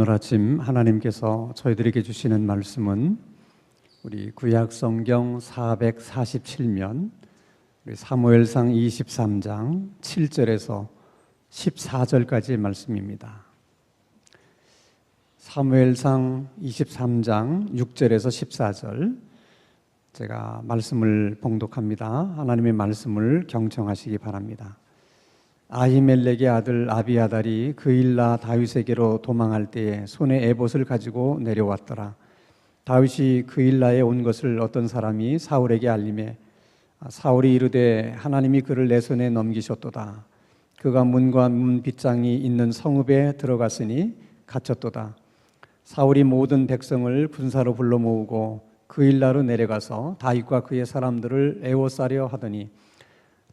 오늘 아침 하나님께서 저희들에게 주시는 말씀은 우리 구약 성경 447면 우리 사무엘상 23장 7절에서 14절까지의 말씀입니다. 사무엘상 23장 6절에서 14절 제가 말씀을 봉독합니다. 하나님의 말씀을 경청하시기 바랍니다. 아히멜렉의 아들 아비아달이 그일라 다윗에게로 도망할 때에 손에 에봇을 가지고 내려왔더라. 다윗이 그일라에 온 것을 어떤 사람이 사울에게 알림해 사울이 이르되 하나님이 그를 내 손에 넘기셨도다. 그가 문과 문 빗장이 있는 성읍에 들어갔으니 갇혔도다. 사울이 모든 백성을 군사로 불러 모으고 그일라로 내려가서 다윗과 그의 사람들을 에워싸려 하더니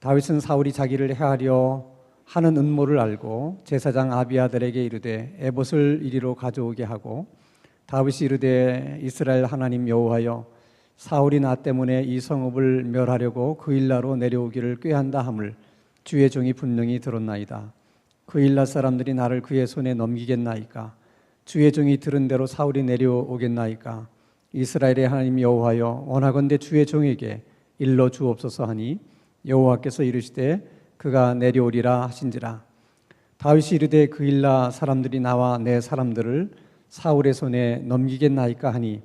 다윗은 사울이 자기를 해하려 하는 음모를 알고 제사장 아비아달에게 이르되 에봇을 이리로 가져오게 하고 다윗이 이르되 이스라엘 하나님 여호와여 사울이 나 때문에 이 성읍을 멸하려고 그일라로 내려오기를 꾀한다 함을 주의 종이 분명히 들었나이다. 그일라 사람들이 나를 그의 손에 넘기겠나이까? 주의 종이 들은 대로 사울이 내려오겠나이까? 이스라엘의 하나님 여호와여 원하건대 주의 종에게 일러 주옵소서 하니 여호와께서 이르시되 그가 내려오리라 하신지라. 다윗이 이르되 그일라 사람들이 나와 내 사람들을 사울의 손에 넘기겠나이까 하니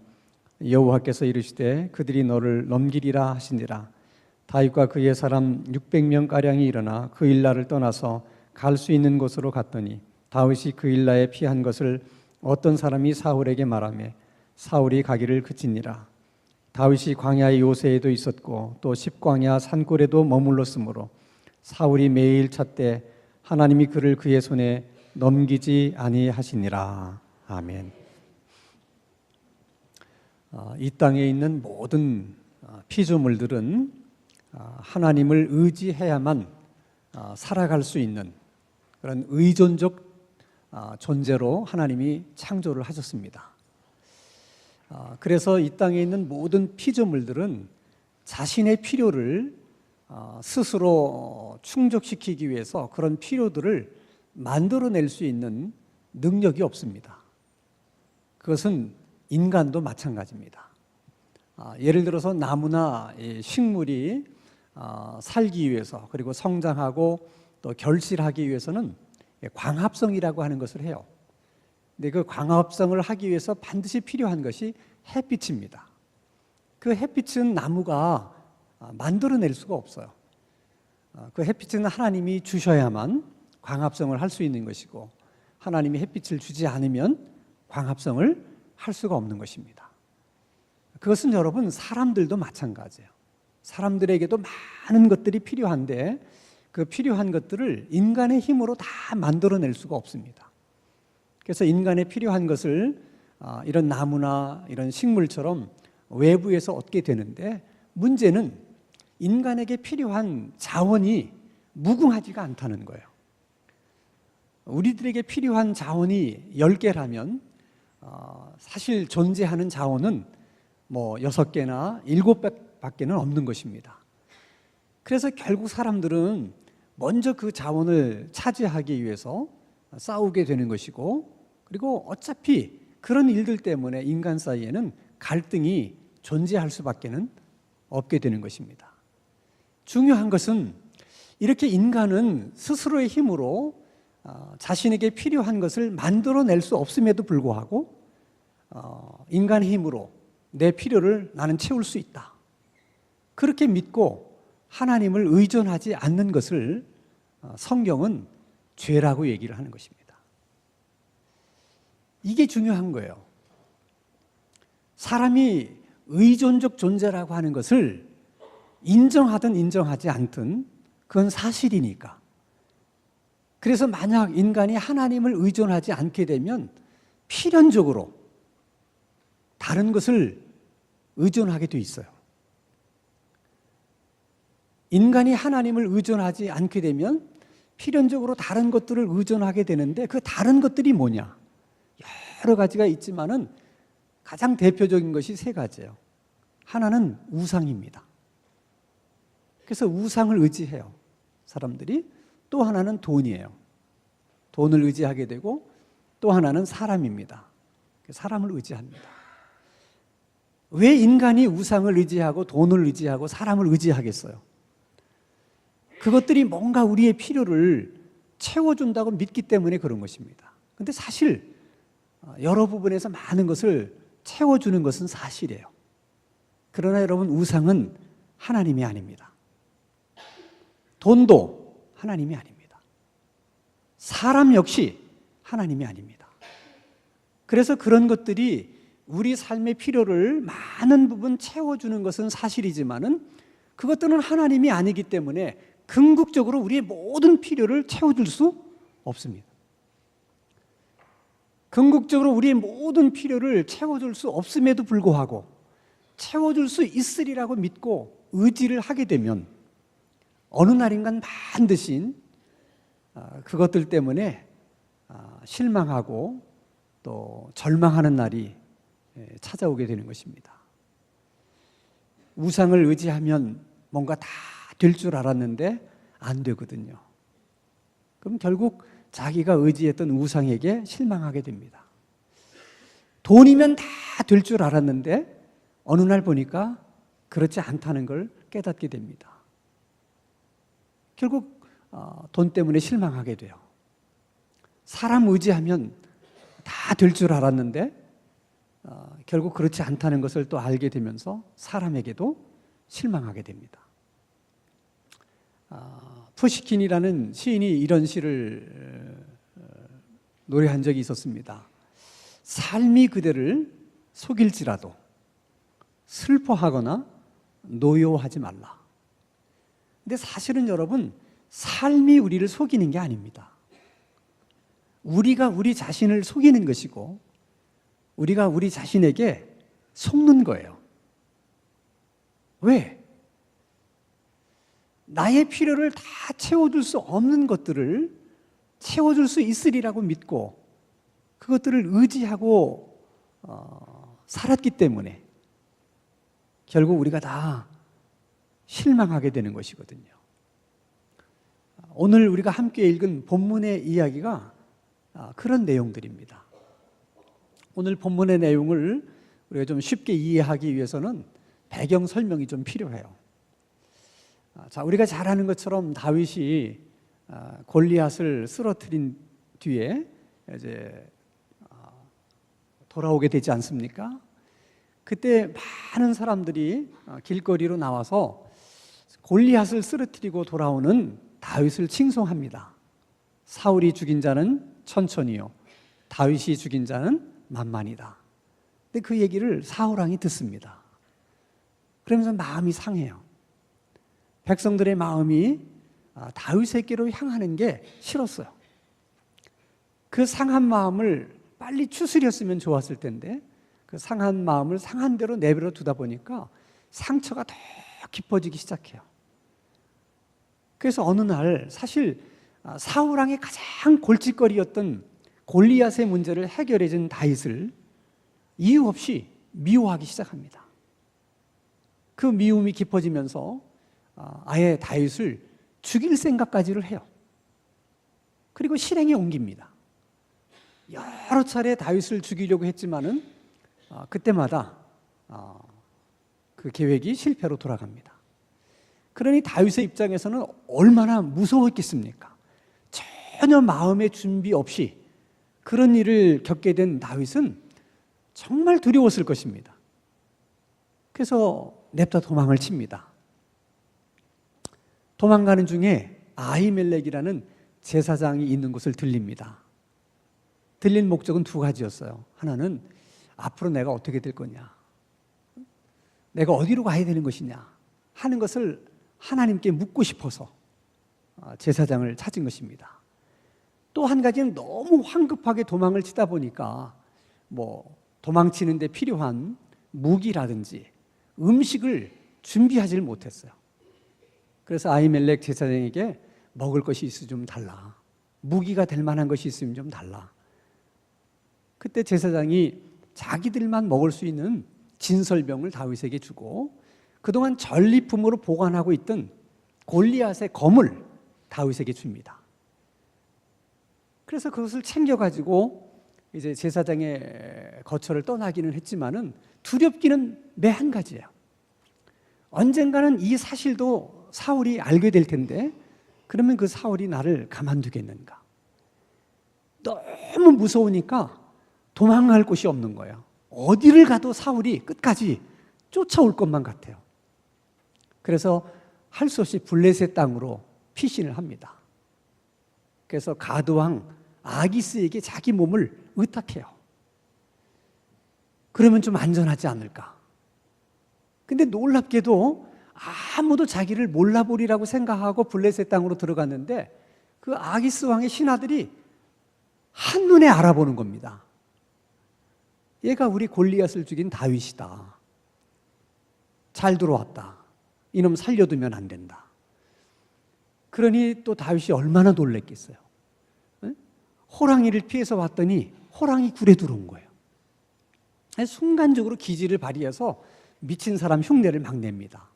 여호와께서 이르시되 그들이 너를 넘기리라 하신지라. 다윗과 그의 사람 600명가량이 일어나 그일라를 떠나서 갈 수 있는 곳으로 갔더니 다윗이 그일라에 피한 것을 어떤 사람이 사울에게 말하며 사울이 가기를 그치니라. 다윗이 광야의 요새에도 있었고 또 십광야 산골에도 머물렀으므로 사울이 매일 찾되 하나님이 그를 그의 손에 넘기지 아니하시니라. 아멘. 이 땅에 있는 모든 피조물들은 하나님을 의지해야만 살아갈 수 있는 그런 의존적 존재로 하나님이 창조를 하셨습니다. 그래서 이 땅에 있는 모든 피조물들은 자신의 필요를 스스로 충족시키기 위해서 그런 필요들을 만들어낼 수 있는 능력이 없습니다. 그것은 인간도 마찬가지입니다. 예를 들어서 나무나 식물이 살기 위해서 그리고 성장하고 또 결실하기 위해서는 광합성이라고 하는 것을 해요. 근데 그 광합성을 하기 위해서 반드시 필요한 것이 햇빛입니다. 그 햇빛은 나무가 만들어낼 수가 없어요. 그 햇빛은 하나님이 주셔야만 광합성을 할 수 있는 것이고 하나님이 햇빛을 주지 않으면 광합성을 할 수가 없는 것입니다. 그것은 여러분 사람들도 마찬가지예요. 사람들에게도 많은 것들이 필요한데 그 필요한 것들을 인간의 힘으로 다 만들어낼 수가 없습니다. 그래서 인간의 필요한 것을 이런 나무나 이런 식물처럼 외부에서 얻게 되는데 문제는 인간에게 필요한 자원이 무궁하지가 않다는 거예요. 우리들에게 필요한 자원이 10개라면 사실 존재하는 자원은 뭐 6개나 7개밖에는 없는 것입니다. 그래서 결국 사람들은 먼저 그 자원을 차지하기 위해서 싸우게 되는 것이고 그리고 어차피 그런 일들 때문에 인간 사이에는 갈등이 존재할 수밖에는 없게 되는 것입니다. 중요한 것은 이렇게 인간은 스스로의 힘으로 자신에게 필요한 것을 만들어낼 수 없음에도 불구하고 인간의 힘으로 내 필요를 나는 채울 수 있다. 그렇게 믿고 하나님을 의존하지 않는 것을 성경은 죄라고 얘기를 하는 것입니다. 이게 중요한 거예요. 사람이 의존적 존재라고 하는 것을 인정하든 인정하지 않든 그건 사실이니까. 그래서 만약 인간이 하나님을 의존하지 않게 되면 필연적으로 다른 것을 의존하게 돼 있어요. 인간이 하나님을 의존하지 않게 되면 필연적으로 다른 것들을 의존하게 되는데 그 다른 것들이 뭐냐? 여러 가지가 있지만은 가장 대표적인 것이 3가지예요. 하나는 우상입니다. 그래서 우상을 의지해요. 사람들이. 또 하나는 돈이에요. 돈을 의지하게 되고 또 하나는 사람입니다. 사람을 의지합니다. 왜 인간이 우상을 의지하고 돈을 의지하고 사람을 의지하겠어요? 그것들이 뭔가 우리의 필요를 채워준다고 믿기 때문에 그런 것입니다. 근데 사실 여러 부분에서 많은 것을 채워주는 것은 사실이에요. 그러나 여러분, 우상은 하나님이 아닙니다. 돈도 하나님이 아닙니다. 사람 역시 하나님이 아닙니다. 그래서 그런 것들이 우리 삶의 필요를 많은 부분 채워주는 것은 사실이지만은 그것들은 하나님이 아니기 때문에 궁극적으로 우리의 모든 필요를 채워줄 수 없습니다. 궁극적으로 우리의 모든 필요를 채워줄 수 없음에도 불구하고 채워줄 수 있으리라고 믿고 의지를 하게 되면 어느 날인간 반드시 그것들 때문에 실망하고 또 절망하는 날이 찾아오게 되는 것입니다. 우상을 의지하면 뭔가 다 될 줄 알았는데 안 되거든요. 그럼 결국 자기가 의지했던 우상에게 실망하게 됩니다. 돈이면 다 될 줄 알았는데 어느 날 보니까 그렇지 않다는 걸 깨닫게 됩니다. 결국 돈 때문에 실망하게 돼요. 사람 의지하면 다 될 줄 알았는데 결국 그렇지 않다는 것을 또 알게 되면서 사람에게도 실망하게 됩니다. 푸시킨이라는 시인이 이런 시를 노래한 적이 있었습니다. 삶이 그대를 속일지라도 슬퍼하거나 노여워하지 말라. 근데 사실은 여러분, 삶이 우리를 속이는 게 아닙니다. 우리가 우리 자신을 속이는 것이고 우리가 우리 자신에게 속는 거예요. 왜? 나의 필요를 다 채워줄 수 없는 것들을 채워줄 수 있으리라고 믿고 그것들을 의지하고 살았기 때문에 결국 우리가 다 실망하게 되는 것이거든요. 오늘 우리가 함께 읽은 본문의 이야기가 그런 내용들입니다. 오늘 본문의 내용을 우리가 좀 쉽게 이해하기 위해서는 배경 설명이 좀 필요해요. 자, 우리가 잘 아는 것처럼 다윗이 골리앗을 쓰러뜨린 뒤에 이제 돌아오게 되지 않습니까? 그때 많은 사람들이 길거리로 나와서 골리앗을 쓰러뜨리고 돌아오는 다윗을 칭송합니다. 사울이 죽인 자는 천천히요, 다윗이 죽인 자는 만만이다. 근데 그 얘기를 사울 왕이 듣습니다. 그러면서 마음이 상해요. 백성들의 마음이 다윗에게로 향하는 게 싫었어요. 그 상한 마음을 빨리 추스렸으면 좋았을 텐데 그 상한 마음을 상한 대로 내버려 두다 보니까 상처가 더 깊어지기 시작해요. 그래서 어느 날 사실 사울 왕의 가장 골칫거리였던 골리앗의 문제를 해결해 준 다윗을 이유 없이 미워하기 시작합니다. 그 미움이 깊어지면서 아예 다윗을 죽일 생각까지를 해요. 그리고 실행에 옮깁니다. 여러 차례 다윗을 죽이려고 했지만은 그때마다 그 계획이 실패로 돌아갑니다. 그러니 다윗의 입장에서는 얼마나 무서웠겠습니까? 전혀 마음의 준비 없이 그런 일을 겪게 된 다윗은 정말 두려웠을 것입니다. 그래서 냅다 도망을 칩니다. 도망가는 중에 아히멜렉이라는 제사장이 있는 곳을 들립니다. 들린 목적은 두 가지였어요. 하나는 앞으로 내가 어떻게 될 거냐, 내가 어디로 가야 되는 것이냐 하는 것을 하나님께 묻고 싶어서 제사장을 찾은 것입니다. 또 한 가지는 너무 황급하게 도망을 치다 보니까 도망치는 데 필요한 무기라든지 음식을 준비하지를 못했어요. 그래서 아히멜렉 제사장에게 먹을 것이 있으면 좀 달라, 무기가 될 만한 것이 있으면 좀 달라. 그때 제사장이 자기들만 먹을 수 있는 진설병을 다윗에게 주고 그동안 전리품으로 보관하고 있던 골리앗의 검을 다윗에게 줍니다. 그래서 그것을 챙겨가지고 이제 제사장의 거처를 떠나기는 했지만은 두렵기는 매 한 가지예요. 언젠가는 이 사실도 사울이 알게 될 텐데 그러면 그 사울이 나를 가만두겠는가? 너무 무서우니까 도망갈 곳이 없는 거예요. 어디를 가도 사울이 끝까지 쫓아올 것만 같아요. 그래서 할 수 없이 블레셋 땅으로 피신을 합니다. 그래서 가드왕 아기스에게 자기 몸을 의탁해요. 그러면 좀 안전하지 않을까? 근데 놀랍게도 아무도 자기를 몰라보리라고 생각하고 블레셋 땅으로 들어갔는데 그 아기스 왕의 신하들이 한눈에 알아보는 겁니다. 얘가 우리 골리앗을 죽인 다윗이다. 잘 들어왔다. 이놈 살려두면 안 된다. 그러니 또 다윗이 얼마나 놀랬겠어요. 호랑이를 피해서 왔더니 호랑이 굴에 들어온 거예요. 순간적으로 기지를 발휘해서 미친 사람 흉내를 막 냅니다.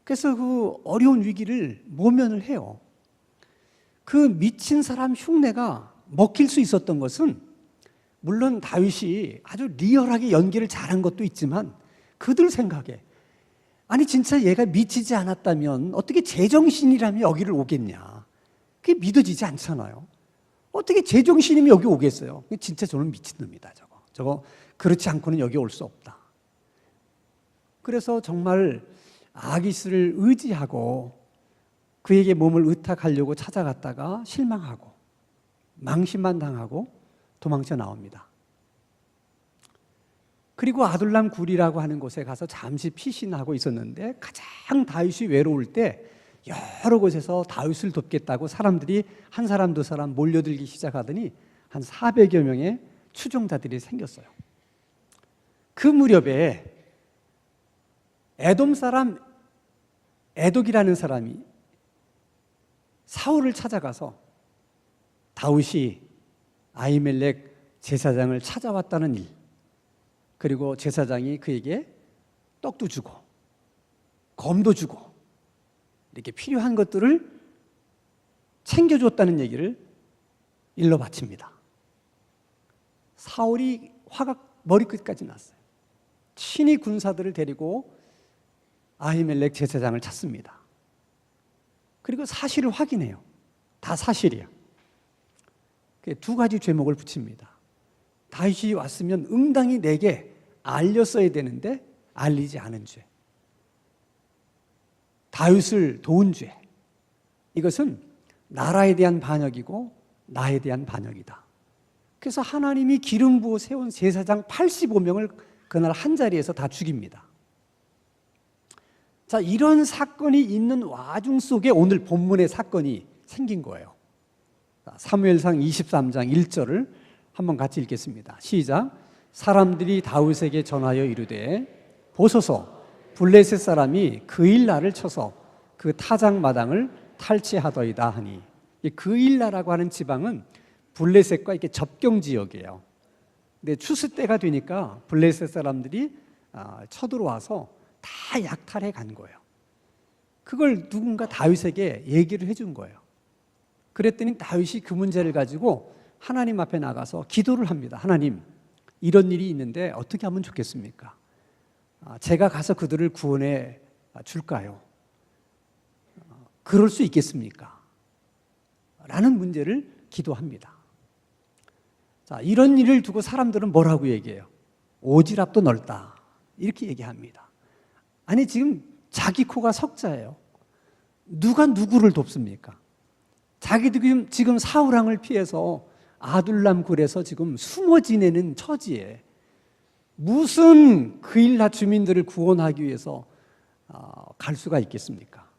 그래서 그 어려운 위기를 모면을 해요. 그 미친 사람 흉내가 먹힐 수 있었던 것은 물론 다윗이 아주 리얼하게 연기를 잘한 것도 있지만 그들 생각에 아니 진짜 얘가 미치지 않았다면 어떻게 제정신이라면 여기를 오겠냐. 그게 믿어지지 않잖아요. 어떻게 제정신이면 여기 오겠어요. 진짜 저는 미친놈이다. 저거 그렇지 않고는 여기 올 수 없다. 그래서 정말 아기스를 의지하고 그에게 몸을 의탁하려고 찾아갔다가 실망하고 망신만 당하고 도망쳐 나옵니다. 그리고 아둘람 굴이라고 하는 곳에 가서 잠시 피신하고 있었는데 가장 다윗이 외로울 때 여러 곳에서 다윗을 돕겠다고 사람들이 한 사람 두 사람 몰려들기 시작하더니 한 400여 명의 추종자들이 생겼어요. 그 무렵에 에돔 사람 에독이라는 사람이 사울을 찾아가서 다윗이 아히멜렉 제사장을 찾아왔다는 일, 그리고 제사장이 그에게 떡도 주고 검도 주고 이렇게 필요한 것들을 챙겨줬다는 얘기를 일러 바칩니다. 사울이 화가 머리끝까지 났어요. 친히 군사들을 데리고 아히멜렉 제사장을 찾습니다. 그리고 사실을 확인해요. 다 사실이야. 두 가지 죄목을 붙입니다. 다윗이 왔으면 응당히 내게 알렸어야 되는데 알리지 않은 죄. 다윗을 도운 죄. 이것은 나라에 대한 반역이고 나에 대한 반역이다. 그래서 하나님이 기름 부어 세운 제사장 85명을 그날 한 자리에서 다 죽입니다. 자, 이런 사건이 있는 와중 속에 오늘 본문의 사건이 생긴 거예요. 사무엘상 23장 1절을 한번 같이 읽겠습니다. 시작. 사람들이 다윗에게 전하여 이르되 보소서 블레셋 사람이 그일라를 쳐서 그 타작마당을 탈취하더이다 하니, 이 그일라라고 하는 지방은 블레셋과 이렇게 접경 지역이에요. 근데 추수 때가 되니까 블레셋 사람들이 쳐들어와서 다 약탈해 간 거예요. 그걸 누군가 다윗에게 얘기를 해준 거예요. 그랬더니 다윗이 그 문제를 가지고 하나님 앞에 나가서 기도를 합니다. 하나님, 이런 일이 있는데 어떻게 하면 좋겠습니까? 제가 가서 그들을 구원해 줄까요? 그럴 수 있겠습니까? 라는 문제를 기도합니다. 자, 이런 일을 두고 사람들은 뭐라고 얘기해요? 오지랖도 넓다. 이렇게 얘기합니다. 아니, 지금 자기 코가 석자예요. 누가 누구를 돕습니까? 자기도 지금 사울왕을 피해서 아둘람 굴에서 지금 숨어 지내는 처지에 무슨 그일라 주민들을 구원하기 위해서 갈 수가 있겠습니까?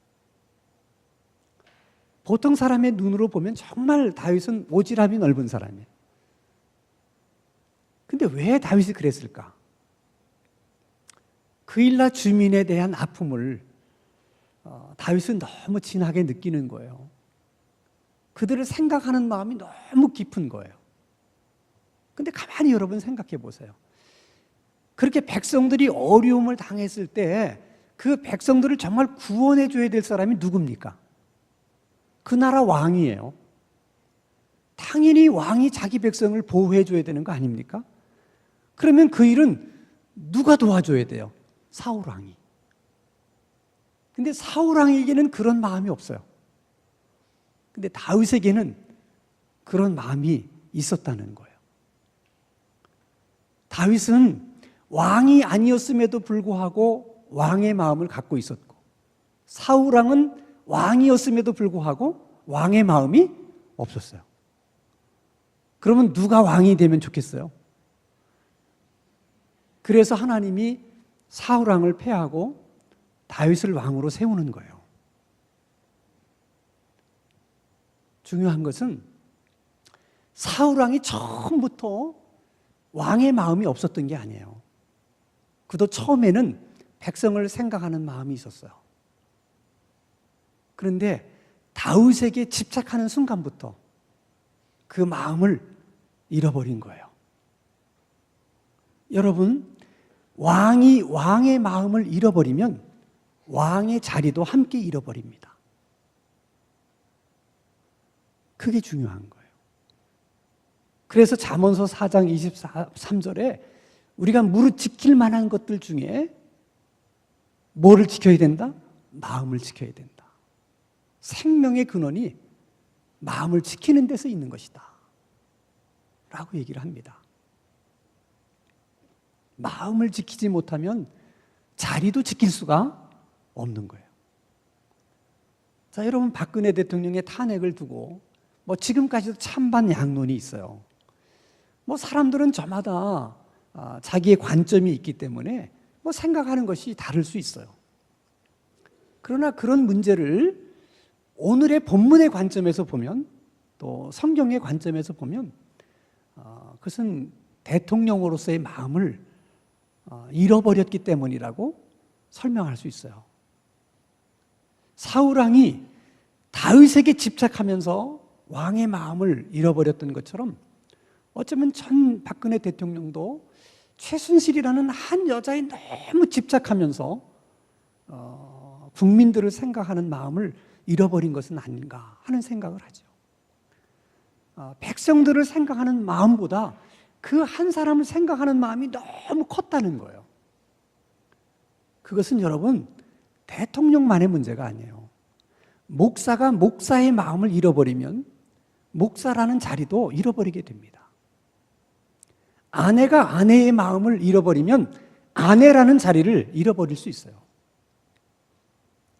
보통 사람의 눈으로 보면 정말 다윗은 오지랖이 넓은 사람이에요. 근데 왜 다윗이 그랬을까? 그일라 주민에 대한 아픔을 다윗은 너무 진하게 느끼는 거예요. 그들을 생각하는 마음이 너무 깊은 거예요. 근데 가만히 여러분 생각해 보세요. 그렇게 백성들이 어려움을 당했을 때 그 백성들을 정말 구원해 줘야 될 사람이 누굽니까? 그 나라 왕이에요. 당연히 왕이 자기 백성을 보호해 줘야 되는 거 아닙니까? 그러면 그 일은 누가 도와줘야 돼요? 사울 왕이. 근데 사울 왕에게는 그런 마음이 없어요. 근데 다윗에게는 그런 마음이 있었다는 거예요. 다윗은 왕이 아니었음에도 불구하고 왕의 마음을 갖고 있었고, 사울 왕은 왕이었음에도 불구하고 왕의 마음이 없었어요. 그러면 누가 왕이 되면 좋겠어요? 그래서 하나님이 사울 왕을 패하고 다윗을 왕으로 세우는 거예요. 중요한 것은 사울 왕이 처음부터 왕의 마음이 없었던 게 아니에요. 그도 처음에는 백성을 생각하는 마음이 있었어요. 그런데 다윗에게 집착하는 순간부터 그 마음을 잃어버린 거예요. 여러분, 왕이 왕의 마음을 잃어버리면 왕의 자리도 함께 잃어버립니다. 그게 중요한 거예요. 그래서 잠언서 4장 23절에 우리가 무릇 지킬 만한 것들 중에 뭐를 지켜야 된다? 마음을 지켜야 된다. 생명의 근원이 마음을 지키는 데서 있는 것이다 라고 얘기를 합니다. 마음을 지키지 못하면 자리도 지킬 수가 없는 거예요. 자, 여러분, 박근혜 대통령의 탄핵을 두고 지금까지도 찬반 양론이 있어요. 사람들은 저마다 자기의 관점이 있기 때문에 생각하는 것이 다를 수 있어요. 그러나 그런 문제를 오늘의 본문의 관점에서 보면, 또 성경의 관점에서 보면 그것은 대통령으로서의 마음을 잃어버렸기 때문이라고 설명할 수 있어요. 사울 왕이 다윗에게 집착하면서 왕의 마음을 잃어버렸던 것처럼 어쩌면 전 박근혜 대통령도 최순실이라는 한 여자에 너무 집착하면서 국민들을 생각하는 마음을 잃어버린 것은 아닌가 하는 생각을 하죠. 백성들을 생각하는 마음보다 그 한 사람을 생각하는 마음이 너무 컸다는 거예요. 그것은 여러분, 대통령만의 문제가 아니에요. 목사가 목사의 마음을 잃어버리면 목사라는 자리도 잃어버리게 됩니다. 아내가 아내의 마음을 잃어버리면 아내라는 자리를 잃어버릴 수 있어요.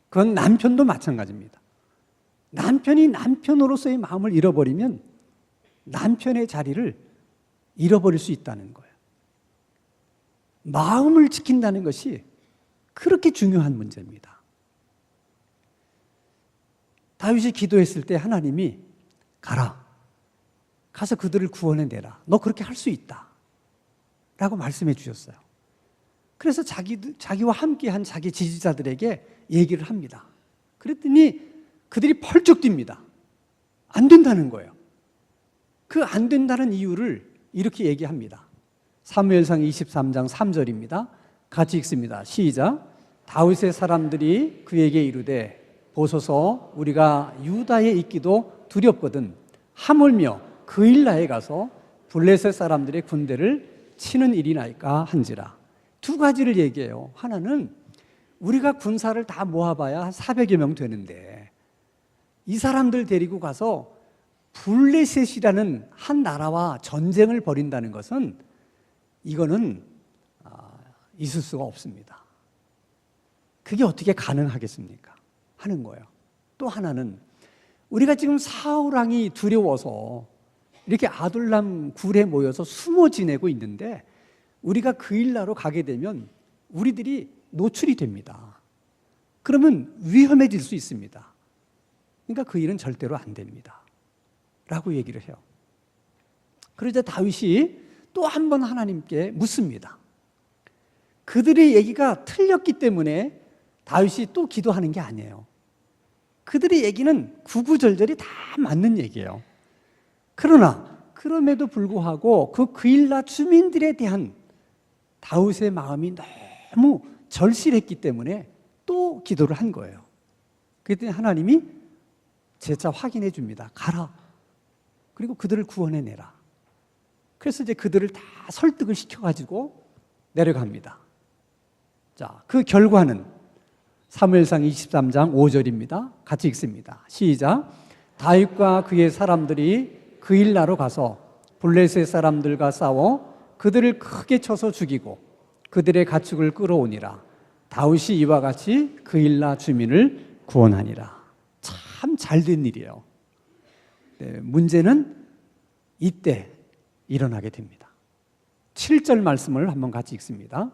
그건 남편도 마찬가지입니다. 남편이 남편으로서의 마음을 잃어버리면 남편의 자리를 잃어버릴 수 있다는 거예요. 마음을 지킨다는 것이 그렇게 중요한 문제입니다. 다윗이 기도했을 때 하나님이 가라, 가서 그들을 구원해내라, 너 그렇게 할 수 있다 라고 말씀해 주셨어요. 그래서 자기와 함께한 자기 지지자들에게 얘기를 합니다. 그랬더니 그들이 펄쩍 뜁니다. 안 된다는 거예요. 그 안 된다는 이유를 이렇게 얘기합니다. 사무엘상 23장 3절입니다. 같이 읽습니다. 시작. 다윗의 사람들이 그에게 이르되 보소서 우리가 유다에 있기도 두렵거든 하물며 그일라에 가서 블레셋 사람들의 군대를 치는 일이나이까 한지라. 두 가지를 얘기해요. 하나는 우리가 군사를 다 모아봐야 한 400여 명 되는데 이 사람들 데리고 가서 블레셋이라는 한 나라와 전쟁을 벌인다는 것은 이거는 있을 수가 없습니다. 그게 어떻게 가능하겠습니까? 하는 거예요. 또 하나는 우리가 지금 사울 왕이 두려워서 이렇게 아둘람 굴에 모여서 숨어 지내고 있는데 우리가 그일라로 가게 되면 우리들이 노출이 됩니다. 그러면 위험해질 수 있습니다. 그러니까 그 일은 절대로 안 됩니다 라고 얘기를 해요. 그러자 다윗이 또 한 번 하나님께 묻습니다. 그들의 얘기가 틀렸기 때문에 다윗이 또 기도하는 게 아니에요. 그들의 얘기는 구구절절이 다 맞는 얘기예요. 그러나 그럼에도 불구하고 그 그일라 주민들에 대한 다윗의 마음이 너무 절실했기 때문에 또 기도를 한 거예요. 그랬더니 하나님이 재차 확인해 줍니다. 가라. 그리고 그들을 구원해내라. 그래서 이제 그들을 다 설득을 시켜가지고 내려갑니다. 자, 그 결과는 사무엘상 23장 5절입니다. 같이 읽습니다. 시작. 다윗과 그의 사람들이 그 일나로 가서 블레셋 사람들과 싸워 그들을 크게 쳐서 죽이고 그들의 가축을 끌어오니라. 다윗이 이와 같이 그 일나 주민을 구원하니라. 참 잘된 일이에요. 네, 문제는 이때 일어나게 됩니다. 7절 말씀을 한번 같이 읽습니다.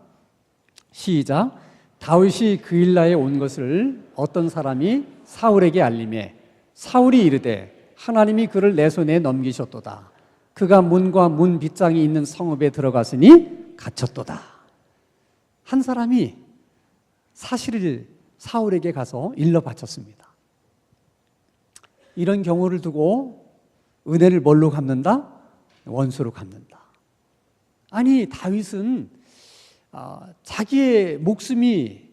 시작. 다윗이 그 일나에 온 것을 어떤 사람이 사울에게 알림해 사울이 이르되 하나님이 그를 내 손에 넘기셨도다. 그가 문과 문 빗장이 있는 성읍에 들어갔으니 갇혔도다. 한 사람이 사실을 사울에게 가서 일러 바쳤습니다. 이런 경우를 두고 은혜를 뭘로 갚는다? 원수로 갚는다. 아니, 다윗은 자기의 목숨이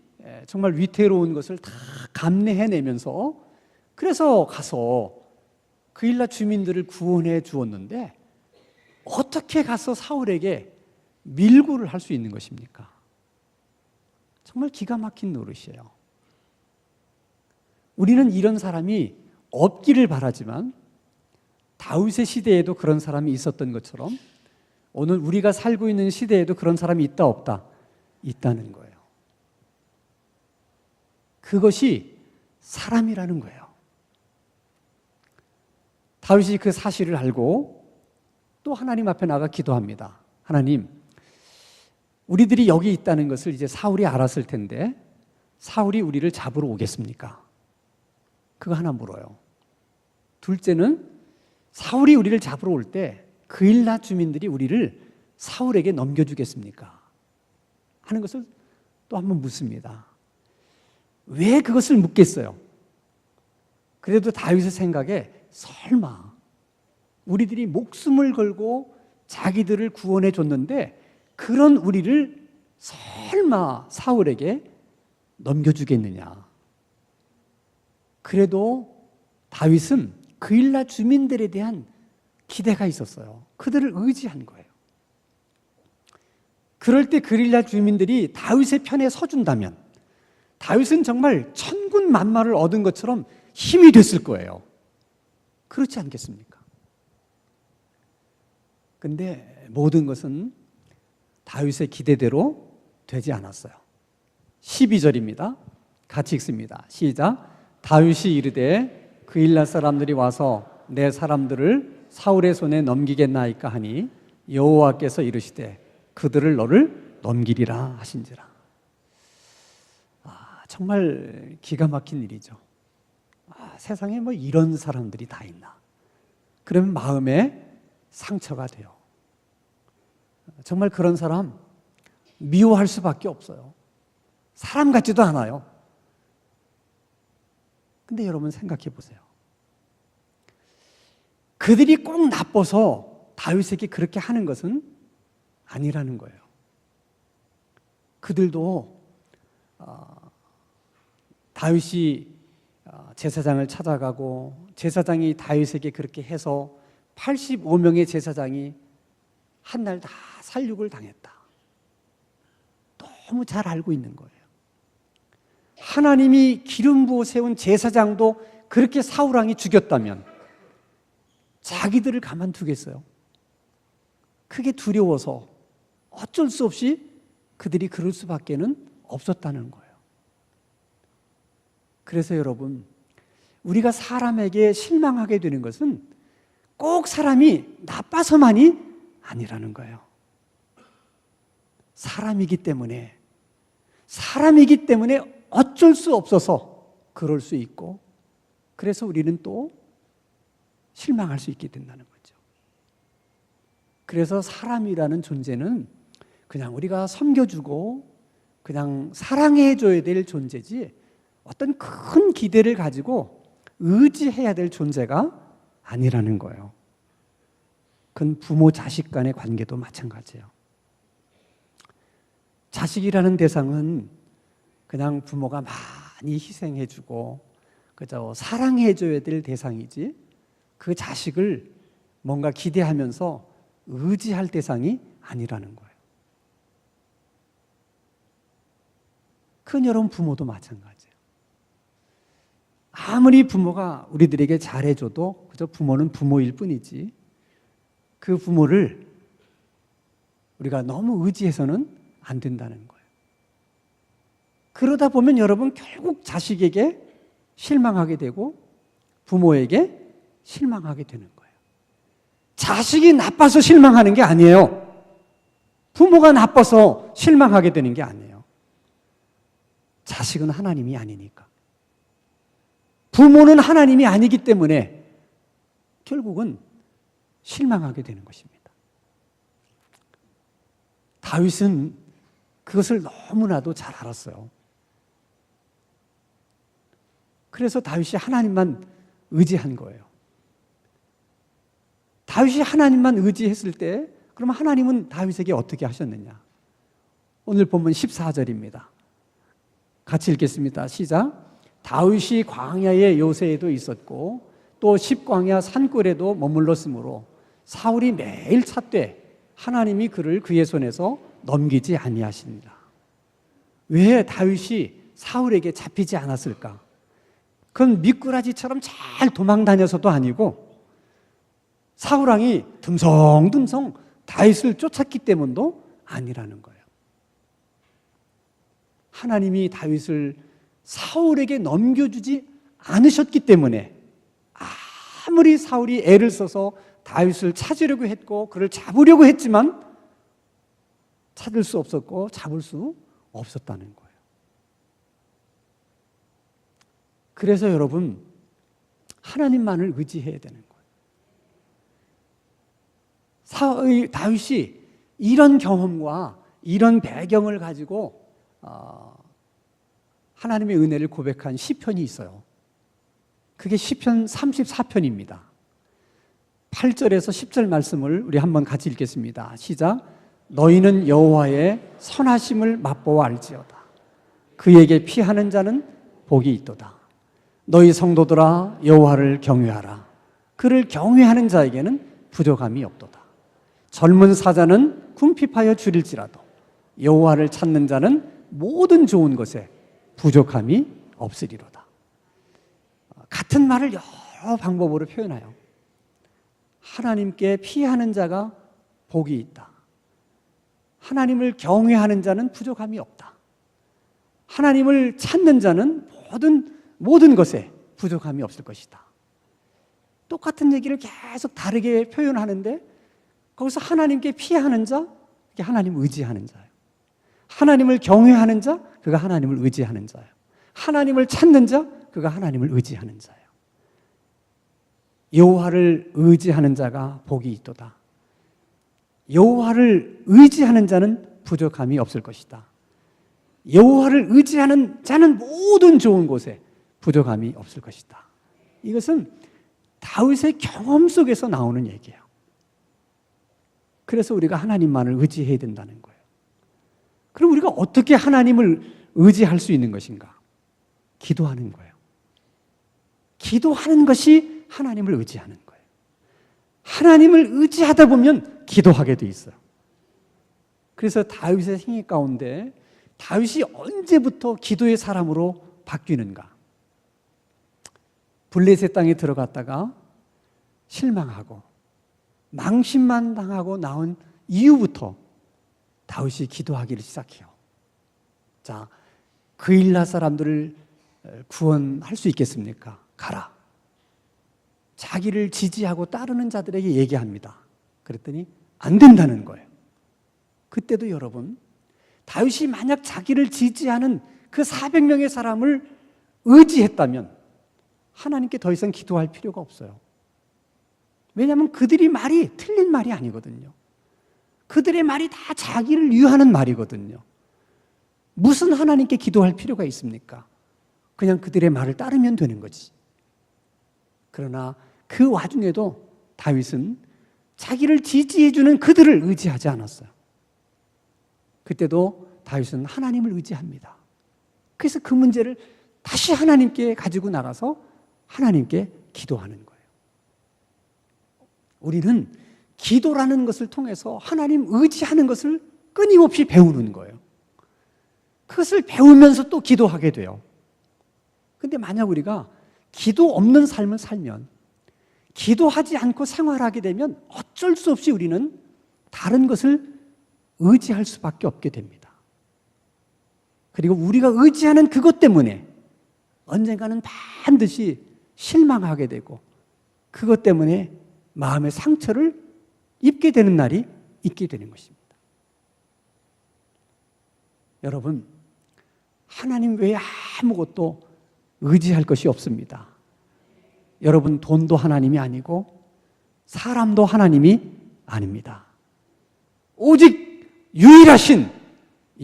정말 위태로운 것을 다 감내해내면서 그래서 가서 그 일나 주민들을 구원해 주었는데 어떻게 가서 사울에게 밀고를 할 수 있는 것입니까? 정말 기가 막힌 노릇이에요. 우리는 이런 사람이 없기를 바라지만 다윗의 시대에도 그런 사람이 있었던 것처럼 오늘 우리가 살고 있는 시대에도 그런 사람이 있다 없다? 있다는 거예요. 그것이 사람이라는 거예요. 다윗이 그 사실을 알고 또 하나님 앞에 나가 기도합니다. 하나님, 우리들이 여기 있다는 것을 이제 사울이 알았을 텐데 사울이 우리를 잡으러 오겠습니까? 그거 하나 물어요. 둘째는 사울이 우리를 잡으러 올 때 그 일나 주민들이 우리를 사울에게 넘겨주겠습니까? 하는 것을 또 한번 묻습니다. 왜 그것을 묻겠어요? 그래도 다윗의 생각에 설마 우리들이 목숨을 걸고 자기들을 구원해 줬는데 그런 우리를 설마 사울에게 넘겨주겠느냐? 그래도 다윗은 그 일나 주민들에 대한 기대가 있었어요. 그들을 의지한 거예요. 그럴 때 그 일나 주민들이 다윗의 편에 서준다면 다윗은 정말 천군만마를 얻은 것처럼 힘이 됐을 거예요. 그렇지 않겠습니까? 근데 모든 것은 다윗의 기대대로 되지 않았어요. 12절입니다. 같이 읽습니다. 시작. 다윗이 이르되 그 일날 사람들이 와서 내 사람들을 사울의 손에 넘기겠나이까 하니 여호와께서 이르시되 그들을 너를 넘기리라 하신지라. 정말 기가 막힌 일이죠. 세상에 뭐 이런 사람들이 다 있나. 그러면 마음에 상처가 돼요. 정말 그런 사람 미워할 수밖에 없어요. 사람 같지도 않아요. 근데 여러분 생각해 보세요. 그들이 꼭 나빠서 다윗에게 그렇게 하는 것은 아니라는 거예요. 그들도 다윗이 제사장을 찾아가고 제사장이 다윗에게 그렇게 해서 85명의 제사장이 한 날 다 살육을 당했다. 너무 잘 알고 있는 거예요. 하나님이 기름 부어 세운 제사장도 그렇게 사울 왕이 죽였다면 자기들을 가만두겠어요? 그게 두려워서 어쩔 수 없이 그들이 그럴 수밖에는 없었다는 거예요. 그래서 여러분, 우리가 사람에게 실망하게 되는 것은 꼭 사람이 나빠서만이 아니라는 거예요. 사람이기 때문에 어쩔 수 없어서 그럴 수 있고, 그래서 우리는 또 실망할 수 있게 된다는 거죠. 그래서 사람이라는 존재는 그냥 우리가 섬겨주고 그냥 사랑해줘야 될 존재지 어떤 큰 기대를 가지고 의지해야 될 존재가 아니라는 거예요. 그건 부모 자식 간의 관계도 마찬가지예요. 자식이라는 대상은 그냥 부모가 많이 희생해주고 그저 사랑해줘야 될 대상이지 그 자식을 뭔가 기대하면서 의지할 대상이 아니라는 거예요. 그건 여러분 부모도 마찬가지예요. 아무리 부모가 우리들에게 잘해줘도 그저 부모는 부모일 뿐이지 그 부모를 우리가 너무 의지해서는 안 된다는 거예요. 그러다 보면 여러분 결국 자식에게 실망하게 되고 부모에게 실망하게 되는 거예요. 자식이 나빠서 실망하는 게 아니에요. 부모가 나빠서 실망하게 되는 게 아니에요. 자식은 하나님이 아니니까. 부모는 하나님이 아니기 때문에 결국은 실망하게 되는 것입니다. 다윗은 그것을 너무나도 잘 알았어요. 그래서 다윗이 하나님만 의지한 거예요. 다윗이 하나님만 의지했을 때 그러면 하나님은 다윗에게 어떻게 하셨느냐? 오늘 본문 14절입니다. 같이 읽겠습니다. 시작. 다윗이 광야의 요새에도 있었고 또 십광야 산골에도 머물렀으므로 사울이 매일 찾되 하나님이 그를 그의 손에서 넘기지 아니하십니다. 왜 다윗이 사울에게 잡히지 않았을까? 그건 미꾸라지처럼 잘 도망 다녀서도 아니고 사울왕이 듬성듬성 다윗을 쫓았기 때문도 아니라는 거예요. 하나님이 다윗을 사울에게 넘겨주지 않으셨기 때문에 아무리 사울이 애를 써서 다윗을 찾으려고 했고 그를 잡으려고 했지만 찾을 수 없었고 잡을 수 없었다는 거예요. 그래서 여러분 하나님만을 의지해야 되는 거예요. 다윗이 이런 경험과 이런 배경을 가지고 하나님의 은혜를 고백한 시편이 있어요. 그게 시편 34편입니다. 8절에서 10절 말씀을 우리 한번 같이 읽겠습니다. 시작. 너희는 여호와의 선하심을 맛보아 알지어다. 그에게 피하는 자는 복이 있도다. 너희 성도들아 여호와를 경외하라. 그를 경외하는 자에게는 부족함이 없도다. 젊은 사자는 궁핍하여 줄일지라도 여호와를 찾는 자는 모든 좋은 것에 부족함이 없으리로다. 같은 말을 여러 방법으로 표현해요. 하나님께 피하는 자가 복이 있다. 하나님을 경외하는 자는 부족함이 없다. 하나님을 찾는 자는 모든 것에 부족함이 없을 것이다. 똑같은 얘기를 계속 다르게 표현하는데 거기서 하나님께 피하는 자, 그게 하나님을 의지하는 자예요. 하나님을 경외하는 자, 그가 하나님을 의지하는 자예요. 하나님을 찾는 자, 그가 하나님을 의지하는 자예요. 여호와를 의지하는 자가 복이 있도다. 여호와를 의지하는 자는 부족함이 없을 것이다. 여호와를 의지하는 자는 모든 좋은 곳에 부족함이 없을 것이다. 이것은 다윗의 경험 속에서 나오는 얘기예요. 그래서 우리가 하나님만을 의지해야 된다는 거예요. 그럼 우리가 어떻게 하나님을 의지할 수 있는 것인가? 기도하는 거예요. 기도하는 것이 하나님을 의지하는 거예요. 하나님을 의지하다 보면 기도하게 돼 있어요. 그래서 다윗의 생애 가운데 다윗이 언제부터 기도의 사람으로 바뀌는가? 블레셋 땅에 들어갔다가 실망하고 망신만 당하고 나온 이후부터 다윗이 기도하기를 시작해요. 자, 그일라 사람들을 구원할 수 있겠습니까? 가라. 자기를 지지하고 따르는 자들에게 얘기합니다. 그랬더니 안 된다는 거예요. 그때도 여러분, 다윗이 만약 자기를 지지하는 그 400명의 사람을 의지했다면 하나님께 더 이상 기도할 필요가 없어요. 왜냐하면 그들이 말이 틀린 말이 아니거든요. 그들의 말이 다 자기를 위하는 말이거든요. 무슨 하나님께 기도할 필요가 있습니까? 그냥 그들의 말을 따르면 되는 거지. 그러나 그 와중에도 다윗은 자기를 지지해주는 그들을 의지하지 않았어요. 그때도 다윗은 하나님을 의지합니다. 그래서 그 문제를 다시 하나님께 가지고 나가서 하나님께 기도하는 거예요. 우리는 기도라는 것을 통해서 하나님 의지하는 것을 끊임없이 배우는 거예요. 그것을 배우면서 또 기도하게 돼요. 근데 만약 우리가 기도 없는 삶을 살면, 기도하지 않고 생활하게 되면 어쩔 수 없이 우리는 다른 것을 의지할 수밖에 없게 됩니다. 그리고 우리가 의지하는 그것 때문에 언젠가는 반드시 실망하게 되고 그것 때문에 마음의 상처를 입게 되는 날이 있게 되는 것입니다. 여러분, 하나님 외에 아무것도 의지할 것이 없습니다. 여러분, 돈도 하나님이 아니고 사람도 하나님이 아닙니다. 오직 유일하신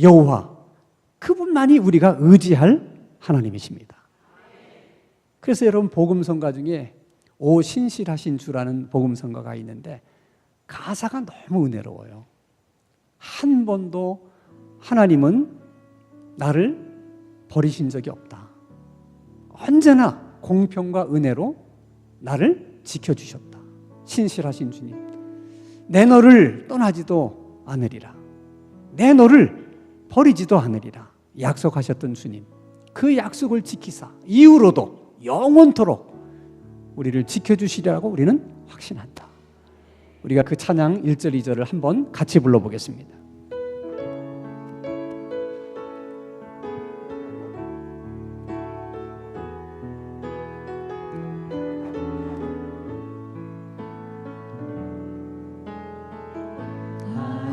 여호와, 그분만이 우리가 의지할 하나님이십니다. 그래서 여러분, 복음성가 중에 오 신실하신 주라는 복음성가가 있는데 가사가 너무 은혜로워요. 한 번도 하나님은 나를 버리신 적이 없다. 언제나 공평과 은혜로 나를 지켜주셨다. 신실하신 주님, 내 너를 떠나지도 않으리라, 내 너를 버리지도 않으리라 약속하셨던 주님, 그 약속을 지키사 이후로도 영원토록 우리를 지켜주시리라고 우리는 확신한다. 우리가 그 찬양 1절 2절을 한번 같이 불러보겠습니다.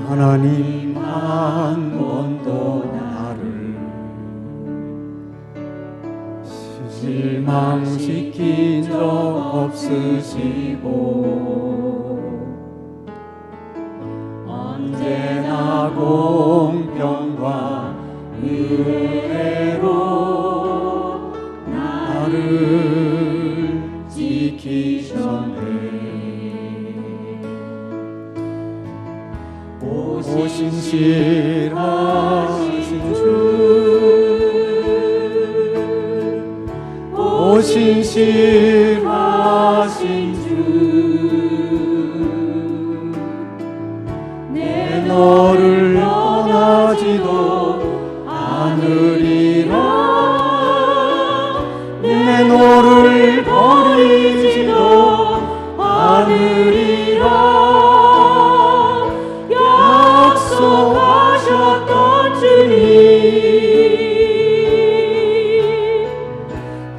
하나님 한 번도 나를 실망시킨 적 없으시고 언제나 공평과 은혜로 나를 지키셨네. 오 신실하신 주, 오 신실하신 주, 내 너를 떠나지도 않으리라, 내 너를 버리지도 않으리라 약속하셨던 주님,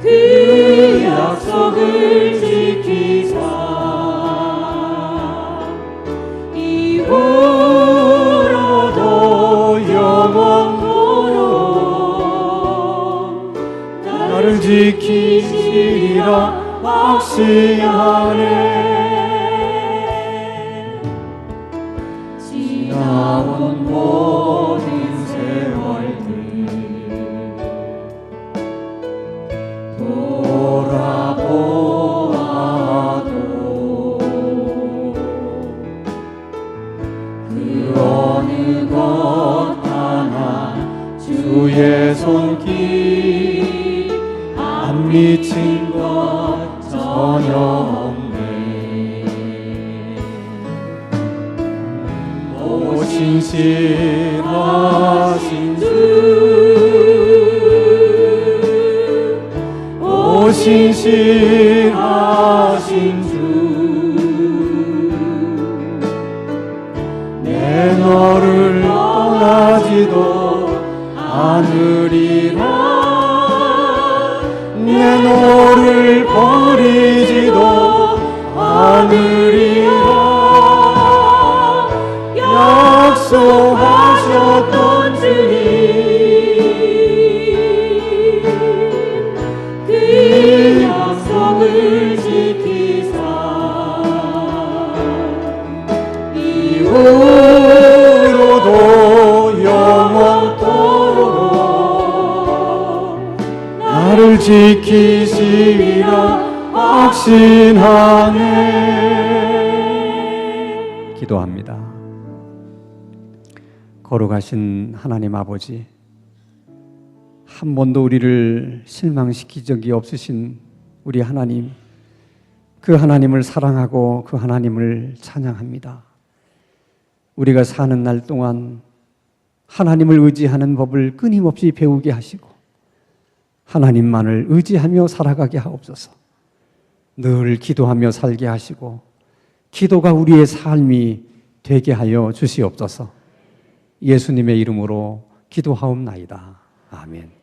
그 약속을 지키사 이후로도 영원토록 나를 지키시리라 확신하네. 지나온 모든 세월들 돌아보아도 그 어느 것 하나 주의 손길 안 미친 것 전혀 없네. 오 신실하신 주, 오 신실하신 주, 내 너를 떠나지도 않으리라, 내 너를 버리지도 않으리라 약속하셨던 주님, 그 약속을 지키사 이후로도 영원토록 나를 지키시리라 확신하네. 기도합니다. 거룩하신 하나님 아버지, 한 번도 우리를 실망시킨 적이 없으신 우리 하나님, 그 하나님을 사랑하고 그 하나님을 찬양합니다. 우리가 사는 날 동안 하나님을 의지하는 법을 끊임없이 배우게 하시고 하나님만을 의지하며 살아가게 하옵소서. 늘 기도하며 살게 하시고 기도가 우리의 삶이 되게 하여 주시옵소서. 예수님의 이름으로 기도하옵나이다. 아멘.